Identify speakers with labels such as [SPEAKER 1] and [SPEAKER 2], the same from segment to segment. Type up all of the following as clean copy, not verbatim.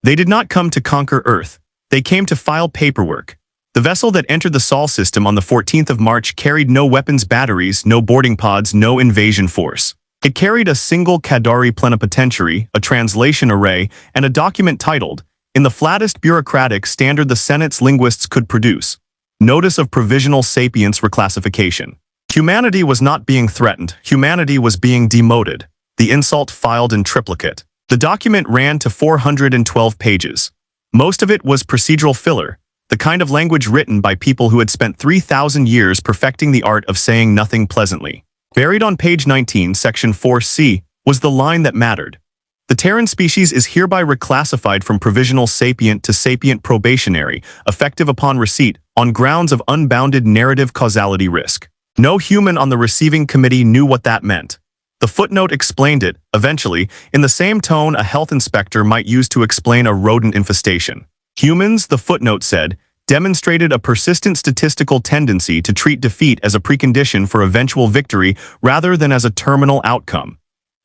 [SPEAKER 1] They did not come to conquer Earth. They came to file paperwork. The vessel that entered the Sol system on the 14th of March carried no weapons batteries, no boarding pods, no invasion force. It carried a single Kadari plenipotentiary, a translation array, and a document titled, in the flattest bureaucratic standard the Senate's linguists could produce, Notice of Provisional Sapience Reclassification. Humanity was not being threatened, humanity was being demoted. The insult filed in triplicate. The document ran to 412 pages. Most of it was procedural filler, the kind of language written by people who had spent 3,000 years perfecting the art of saying nothing pleasantly. Buried on page 19, section 4C, was the line that mattered. The Terran species is hereby reclassified from provisional sapient to sapient probationary, effective upon receipt, on grounds of unbounded narrative causality risk. No human on the receiving committee knew what that meant. The footnote explained it, eventually, in the same tone a health inspector might use to explain a rodent infestation. Humans, the footnote said, demonstrated a persistent statistical tendency to treat defeat as a precondition for eventual victory rather than as a terminal outcome.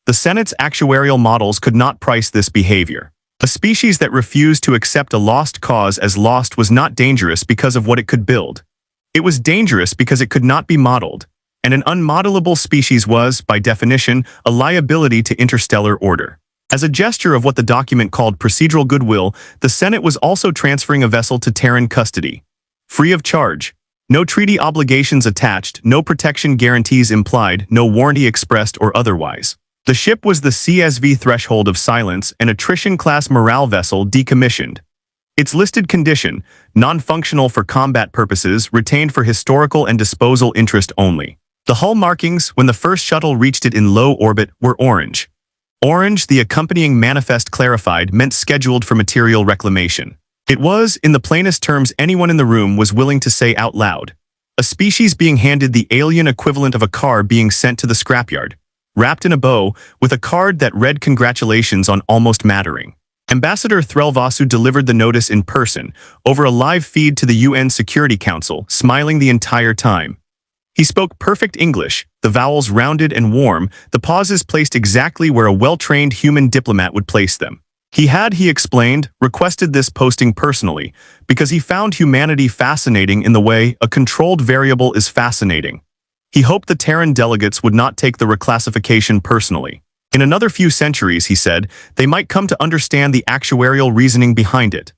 [SPEAKER 1] The Senate's actuarial models could not price this behavior. A species that refused to accept a lost cause as lost was not dangerous because of what it could build. It was dangerous because it could not be modeled, and an unmodelable species was, by definition, a liability to interstellar order. As a gesture of what the document called procedural goodwill, the Senate was also transferring a vessel to Terran custody. Free of charge. No treaty obligations attached, no protection guarantees implied, no warranty expressed or otherwise. The ship was the CSV threshold of silence, an attrition-class morale vessel decommissioned. Its listed condition, non-functional for combat purposes, retained for historical and disposal interest only. The hull markings, when the first shuttle reached it in low orbit, were orange. Orange, the accompanying manifest clarified, meant scheduled for material reclamation. It was, in the plainest terms anyone in the room was willing to say out loud, a species being handed the alien equivalent of a car being sent to the scrapyard, wrapped in a bow, with a card that read congratulations on almost mattering. Ambassador Threlvasu delivered the notice in person, over a live feed to the UN Security Council, smiling the entire time. He spoke perfect English, the vowels rounded and warm, the pauses placed exactly where a well-trained human diplomat would place them. He explained, requested this posting personally, because he found humanity fascinating in the way a controlled variable is fascinating. He hoped the Terran delegates would not take the reclassification personally. In another few centuries, he said, they might come to understand the actuarial reasoning behind it.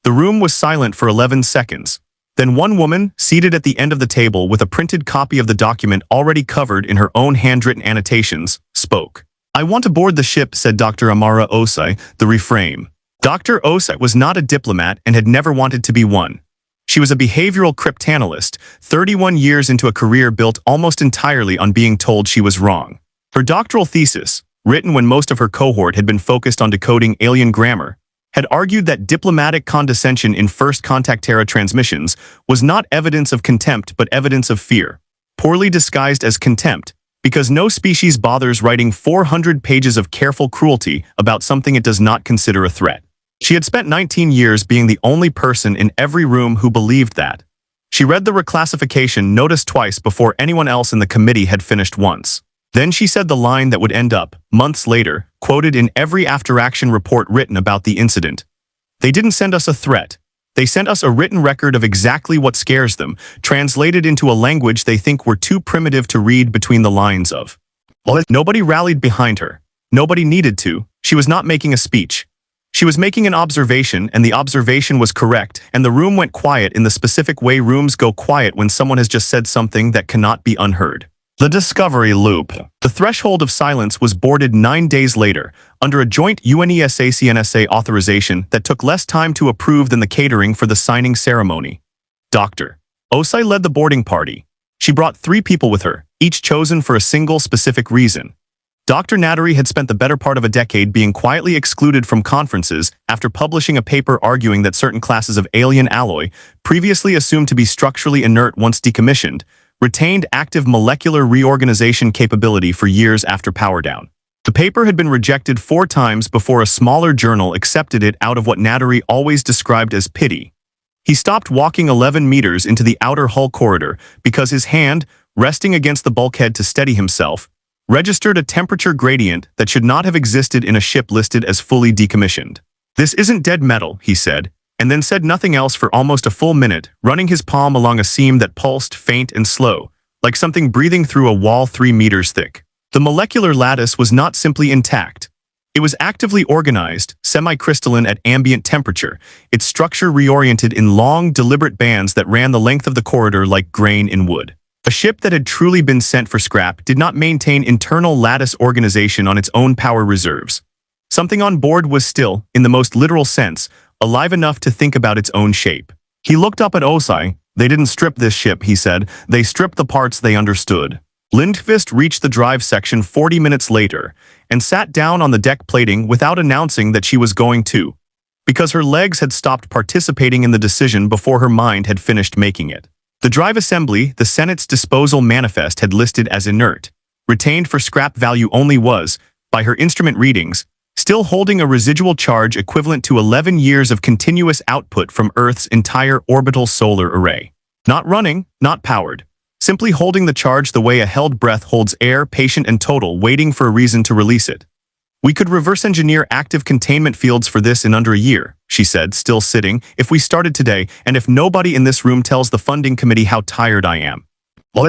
[SPEAKER 1] The room was silent for 11 seconds. Then one woman, seated at the end of the table with a printed copy of the document already covered in her own handwritten annotations, spoke. I want to board the ship, said Dr. Amara Osei, the reframe. Dr. Osei was not a diplomat and had never wanted to be one. She was a behavioral cryptanalyst, 31 years into a career built almost entirely on being told she was wrong. Her doctoral thesis, written when most of her cohort had been focused on decoding alien grammar, had argued that diplomatic condescension in First Contact era transmissions was not evidence of contempt but evidence of fear, poorly disguised as contempt, because no species bothers writing 400 pages of careful cruelty about something it does not consider a threat. She had spent 19 years being the only person in every room who believed that. She read the reclassification notice twice before anyone else in the committee had finished once. Then she said the line that would end up, months later, quoted in every after-action report written about the incident. They didn't send us a threat. They sent us a written record of exactly what scares them, translated into a language they think we're too primitive to read between the lines of. Nobody rallied behind her. Nobody needed to. She was not making a speech. She was making an observation, and the observation was correct, and the room went quiet in the specific way rooms go quiet when someone has just said something that cannot be unheard. The discovery loop. The threshold of silence was boarded 9 days later, under a joint UNESA-CNSA authorization that took less time to approve than the catering for the signing ceremony. Dr. Osei led the boarding party. She brought 3 people with her, each chosen for a single specific reason. Dr. Nattari had spent the better part of a decade being quietly excluded from conferences after publishing a paper arguing that certain classes of alien alloy, previously assumed to be structurally inert once decommissioned, retained active molecular reorganization capability for years after power down. The paper had been rejected 4 times before a smaller journal accepted it out of what Nattari always described as pity. He stopped walking 11 meters into the outer hull corridor because his hand, resting against the bulkhead to steady himself, registered a temperature gradient that should not have existed in a ship listed as fully decommissioned. "This isn't dead metal," he said, and then said nothing else for almost a full minute, running his palm along a seam that pulsed faint and slow, like something breathing through a wall 3 meters thick. The molecular lattice was not simply intact. It was actively organized, semi-crystalline at ambient temperature, its structure reoriented in long, deliberate bands that ran the length of the corridor like grain in wood. A ship that had truly been sent for scrap did not maintain internal lattice organization on its own power reserves. Something on board was still, in the most literal sense, alive enough to think about its own shape. He looked up at Osei. "They didn't strip this ship," he said. "They stripped the parts they understood." Lindqvist reached the drive section 40 minutes later and sat down on the deck plating without announcing that she was going to, because her legs had stopped participating in the decision before her mind had finished making it. The drive assembly the Senate's disposal manifest had listed as inert, retained for scrap value only was, by her instrument readings, still holding a residual charge equivalent to 11 years of continuous output from Earth's entire orbital solar array. Not running, not powered. Simply holding the charge the way a held breath holds air, patient and total, waiting for a reason to release it. "We could reverse engineer active containment fields for this in under a year," she said, still sitting, "if we started today, and if nobody in this room tells the funding committee how tired I am."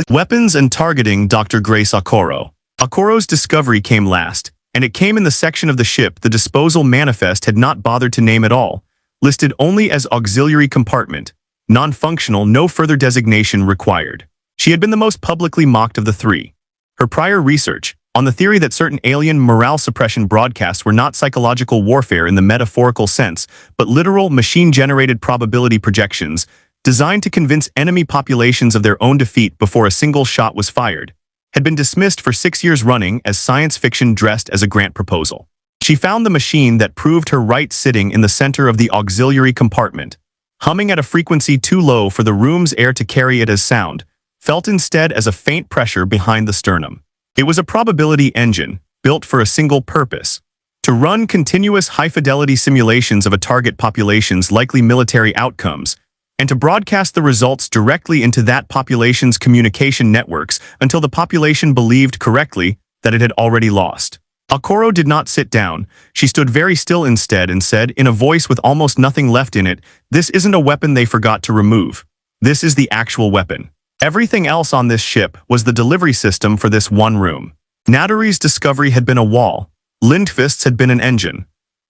[SPEAKER 1] Weapons and targeting Dr. Grace Okoro. Okoro's discovery came last, and it came in the section of the ship the disposal manifest had not bothered to name at all, listed only as auxiliary compartment, non-functional, no further designation required. She had been the most publicly mocked of the three. Her prior research, on the theory that certain alien morale suppression broadcasts were not psychological warfare in the metaphorical sense, but literal machine-generated probability projections designed to convince enemy populations of their own defeat before a single shot was fired, had been dismissed for 6 years running as science fiction dressed as a grant proposal. She found the machine that proved her right sitting in the center of the auxiliary compartment, humming at a frequency too low for the room's air to carry it as sound, felt instead as a faint pressure behind the sternum. It was a probability engine, built for a single purpose: to run continuous high-fidelity simulations of a target population's likely military outcomes, and to broadcast the results directly into that population's communication networks until the population believed correctly that it had already lost. Okoro did not sit down. She stood very still instead and said, in a voice with almost nothing left in it, "This isn't a weapon they forgot to remove. This is the actual weapon. Everything else on this ship was the delivery system for this one room." Nadari's discovery had been a wall. Lindqvist's had been an engine.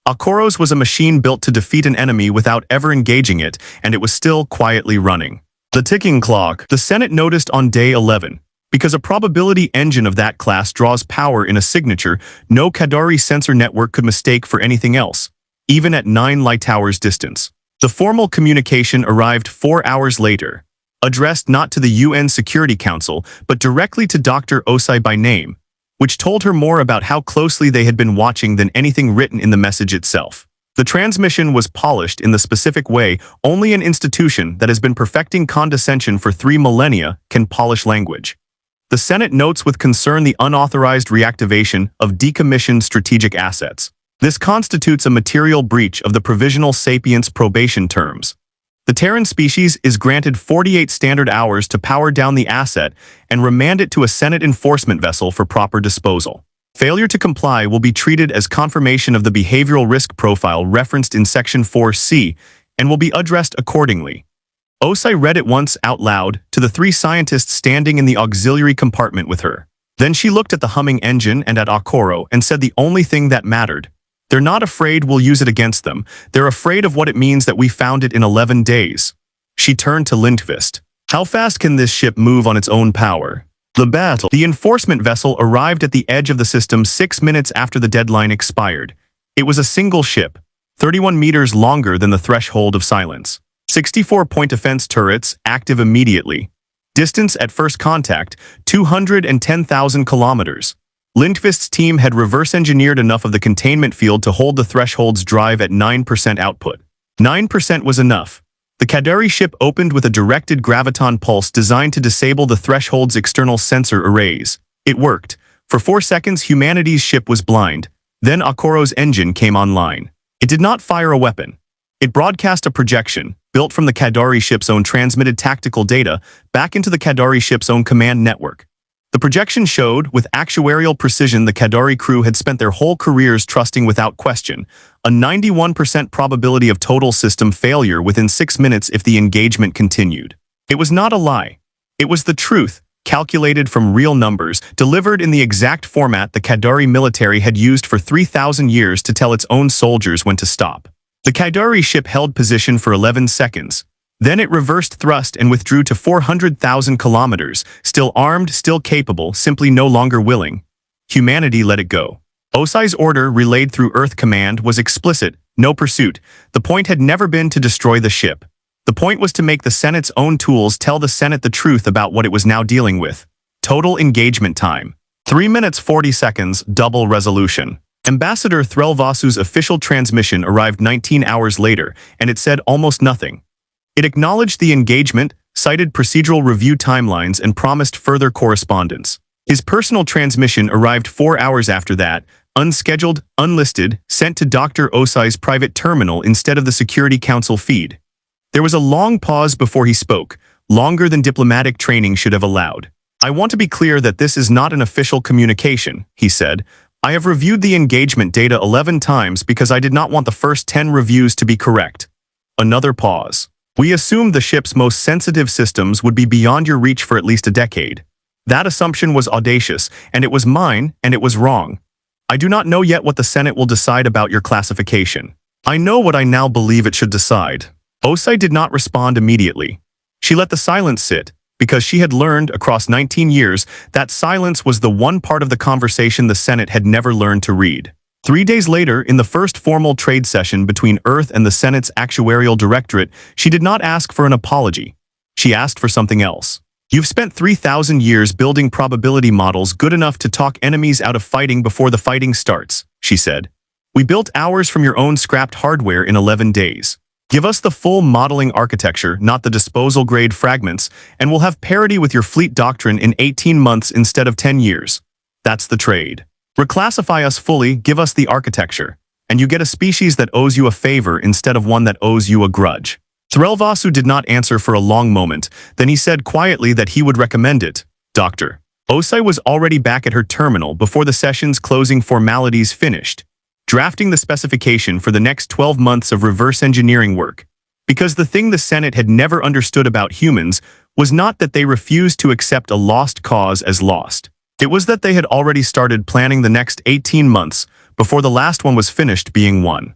[SPEAKER 1] Okoro's was a machine built to defeat an enemy without ever engaging it, and it was still quietly running. The ticking clock, the Senate noticed on day 11. Because a probability engine of that class draws power in a signature, no Kadari sensor network could mistake for anything else, even at 9 light hours distance. The formal communication arrived 4 hours later, addressed not to the UN Security Council, but directly to Dr. Osei by name, which told her more about how closely they had been watching than anything written in the message itself. The transmission was polished in the specific way only an institution that has been perfecting condescension for 3 millennia can polish language. The Senate notes with concern the unauthorized reactivation of decommissioned strategic assets. This constitutes a material breach of the provisional Sapient's probation terms. The Terran species is granted 48 standard hours to power down the asset and remand it to a Senate enforcement vessel for proper disposal. Failure to comply will be treated as confirmation of the behavioral risk profile referenced in Section 4C and will be addressed accordingly. Osei read it once out loud to the 3 scientists standing in the auxiliary compartment with her. Then she looked at the humming engine and at Okoro and said the only thing that mattered. "They're not afraid we'll use it against them. They're afraid of what it means that we found it in 11 days. She turned to Lindqvist. "How fast can this ship move on its own power?" The enforcement vessel arrived at the edge of the system 6 minutes after the deadline expired. It was a single ship, 31 meters longer than the threshold of silence. 64 point defense turrets, active immediately. Distance at first contact, 210,000 kilometers. Lindqvist's team had reverse-engineered enough of the containment field to hold the threshold's drive at 9% output. 9% was enough. The Kadari ship opened with a directed graviton pulse designed to disable the threshold's external sensor arrays. It worked. For 4 seconds, humanity's ship was blind. Then Okoro's engine came online. It did not fire a weapon. It broadcast a projection, built from the Kadari ship's own transmitted tactical data, back into the Kadari ship's own command network. The projection showed, with actuarial precision the Kadari crew had spent their whole careers trusting without question, a 91% probability of total system failure within 6 minutes if the engagement continued. It was not a lie. It was the truth, calculated from real numbers, delivered in the exact format the Kadari military had used for 3,000 years to tell its own soldiers when to stop. The Kadari ship held position for 11 seconds. Then it reversed thrust and withdrew to 400,000 kilometers, still armed, still capable, simply no longer willing. Humanity let it go. Osei's order, relayed through Earth Command, was explicit: no pursuit. The point had never been to destroy the ship. The point was to make the Senate's own tools tell the Senate the truth about what it was now dealing with. Total engagement time: 3 minutes 40 seconds, double resolution. Ambassador Threlvasu's official transmission arrived 19 hours later, and it said almost nothing. It acknowledged the engagement, cited procedural review timelines, and promised further correspondence. His personal transmission arrived 4 hours after that, unscheduled, unlisted, sent to Dr. Osei's private terminal instead of the Security Council feed. There was a long pause before he spoke, longer than diplomatic training should have allowed. "I want to be clear that this is not an official communication," he said. "I have reviewed the engagement data 11 times because I did not want the first 10 reviews to be correct." Another pause. "We assumed the ship's most sensitive systems would be beyond your reach for at least a decade. That assumption was audacious, and it was mine, and it was wrong. I do not know yet what the Senate will decide about your classification. I know what I now believe it should decide." Osei did not respond immediately. She let the silence sit, because she had learned, across 19 years, that silence was the one part of the conversation the Senate had never learned to read. 3 days later, in the first formal trade session between Earth and the Senate's Actuarial Directorate, she did not ask for an apology. She asked for something else. "You've spent 3,000 years building probability models good enough to talk enemies out of fighting before the fighting starts," she said. "We built ours from your own scrapped hardware in 11 days. Give us the full modeling architecture, not the disposal-grade fragments, and we'll have parity with your fleet doctrine in 18 months instead of 10 years. That's the trade. Reclassify us fully, give us the architecture, and you get a species that owes you a favor instead of one that owes you a grudge." Threlvasu did not answer for a long moment. Then he said quietly that he would recommend it. "Dr. Osei was already back at her terminal before the session's closing formalities finished, drafting the specification for the next 12 months of reverse engineering work. Because the thing the Senate had never understood about humans was not that they refused to accept a lost cause as lost. It was that they had already started planning the next 18 months before the last one was finished being won.